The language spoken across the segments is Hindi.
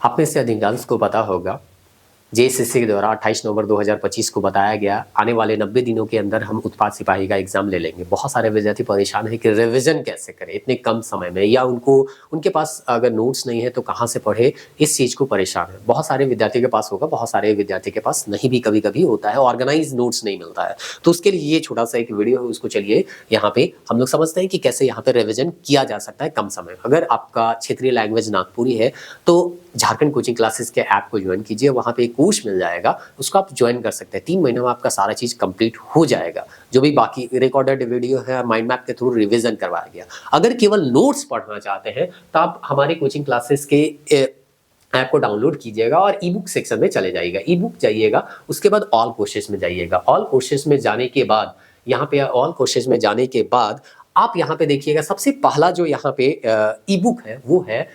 आप में से अधिकांश को पता होगा, जेएसएससी के द्वारा 28 नवंबर 2025 को बताया गया, आने वाले 90 दिनों के अंदर हम उत्पाद सिपाही का एग्जाम ले लेंगे। बहुत सारे विद्यार्थी परेशान हैं कि रिवीजन कैसे करें इतने कम समय में, या उनके पास अगर नोट्स नहीं है तो कहाँ से पढ़े, इस चीज़ को परेशान है। बहुत सारे विद्यार्थी के पास होगा, बहुत सारे विद्यार्थी के पास नहीं भी कभी-कभी होता है, ऑर्गेनाइज नोट्स नहीं मिलता है। तो उसके लिए ये छोटा-सा एक वीडियो है, उसको चलिए यहाँ पे हम लोग समझते हैं कि कैसे यहाँ पे रिवीजन किया जा सकता है कम समय में। अगर आपका क्षेत्रीय लैंग्वेज नागपुरी है तो झारखंड कोचिंग क्लासेस के ऐप को ज्वाइन कीजिए, वहाँ पे एक कोर्स मिल जाएगा, उसको आप ज्वाइन कर सकते हैं। 3 महीने में आपका सारा चीज़ कंप्लीट हो जाएगा। जो भी बाकी रिकॉर्डेड वीडियो है, माइंड मैप के थ्रू रिवीजन करवाया गया। अगर केवल नोट्स पढ़ना चाहते हैं तो आप हमारे कोचिंग क्लासेस के ऐप को डाउनलोड कीजिएगा और ई बुक सेक्शन में चले जाइएगा। ई बुक जाइएगा, उसके बाद ऑल कोर्सेज में जाइएगा। ऑल कोर्सेज में जाने के बाद यहाँ पे ऑल कोर्सेज में जाने के बाद आप यहाँ पे देखिएगा, सबसे पहला जो यहाँ पे ई बुक है वो है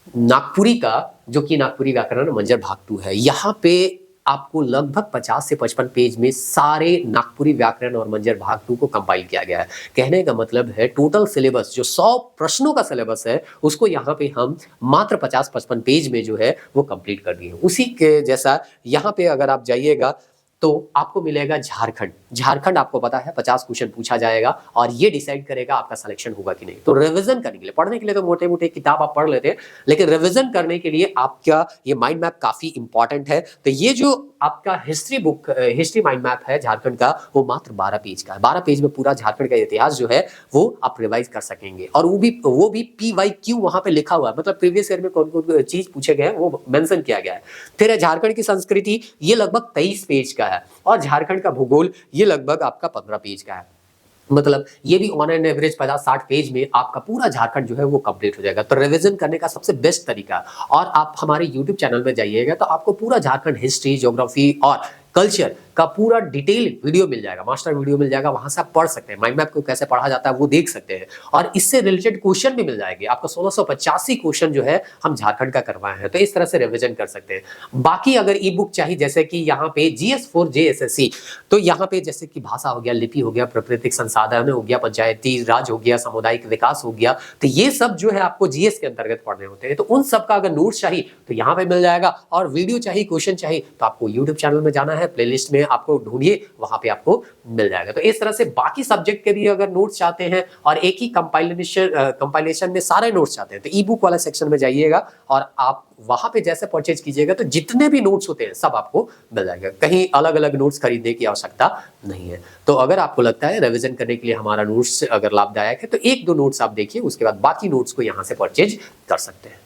नागपुरी का, जो कि नागपुरी व्याकरण मंजर भाग 2 है। यहाँ पे आपको लगभग 50 से 55 पेज में सारे नागपुरी व्याकरण और मंजर भाग 2 को कंपाइल किया गया है। कहने का मतलब है टोटल सिलेबस जो 100 प्रश्नों का सिलेबस है, उसको यहाँ पे हम मात्र 50-55 पेज में जो है वो कंप्लीट कर दिए। उसी के जैसा यहाँ पे अगर आप जाइएगा तो आपको मिलेगा झारखंड। झारखंड आपको पता है 50 क्वेश्चन पूछा जाएगा और ये डिसाइड करेगा आपका सिलेक्शन होगा कि नहीं। तो रिवीजन करने के लिए, पढ़ने के लिए तो मोटे मोटे किताब आप पढ़ लेते हैं, लेकिन रिवीजन करने के लिए आपका ये माइंड मैप काफी इंपॉर्टेंट है। तो ये जो आपका हिस्ट्री माइंड मैप है झारखंड का, वो मात्र 12 पेज का है। 12 पेज में पूरा झारखंड का इतिहास जो है वो आप रिवाइज कर सकेंगे, और वो भी PYQ वहां पे लिखा हुआ है, मतलब प्रीवियस ईयर में कौन कौन चीज पूछे गए हैं वो मेंशन किया गया है। फिर झारखंड की संस्कृति, ये लगभग 23 पेज का है, और झारखंड का भूगोल ये लगभग आपका 15 पेज का है। मतलब ये भी ऑन एन एवरेज 50-60 पेज में आपका पूरा झारखंड जो है वो कंप्लीट हो जाएगा। तो रिवीजन करने का सबसे बेस्ट तरीका, और आप हमारे यूट्यूब चैनल में जाइएगा तो आपको पूरा झारखंड हिस्ट्री, ज्योग्राफी और कल्चर का पूरा डिटेल वीडियो मिल जाएगा, मास्टर वीडियो मिल जाएगा। वहां से आप पढ़ सकते हैं, माइंड मैप को कैसे पढ़ा जाता है वो देख सकते हैं, और इससे रिलेटेड क्वेश्चन भी मिल जाएंगे आपको। 1685 क्वेश्चन जो है हम झारखंड का करवाए हैं, तो इस तरह से रिवीजन कर सकते हैं। बाकी अगर ई बुक चाहिए, जैसे कि यहाँ पे GS for JSSC, तो यहाँ पे जैसे कि भाषा हो गया, लिपि हो गया, प्राकृतिक संसाधन हो गया, पंचायती राज हो गया, सामुदायिक विकास हो गया, तो ये सब जो है आपको GS के अंतर्गत पढ़ने होते हैं। तो उन सब का अगर नोट्स चाहिए तो यहाँ पे मिल जाएगा, और वीडियो चाहिए, क्वेश्चन चाहिए तो आपको यूट्यूब चैनल में जाना है, प्लेलिस्ट में आपको ढूंढिए, वहां पे आपको मिल जाएगा। तो इस तरह से बाकी सब्जेक्ट के भी अगर नोट्स चाहते हैं और एक ही कंपाइलेशन में सारे नोट्स चाहते हैं, तो ई बुक वाला सेक्शन में जाइएगा और आप वहां पे जैसे परचेज कीजिएगा तो जितने भी नोट्स होते हैं सब आपको मिल जाएगा। कहीं अलग अलग नोट्स खरीदने की आवश्यकता नहीं है। तो अगर आपको लगता है रिवीजन करने के लिए हमारा नोट्स अगर लाभदायक है तो 1-2 नोट्स आप देखिए, उसके बाद बाकी नोट्स को यहाँ से परचेज कर सकते हैं।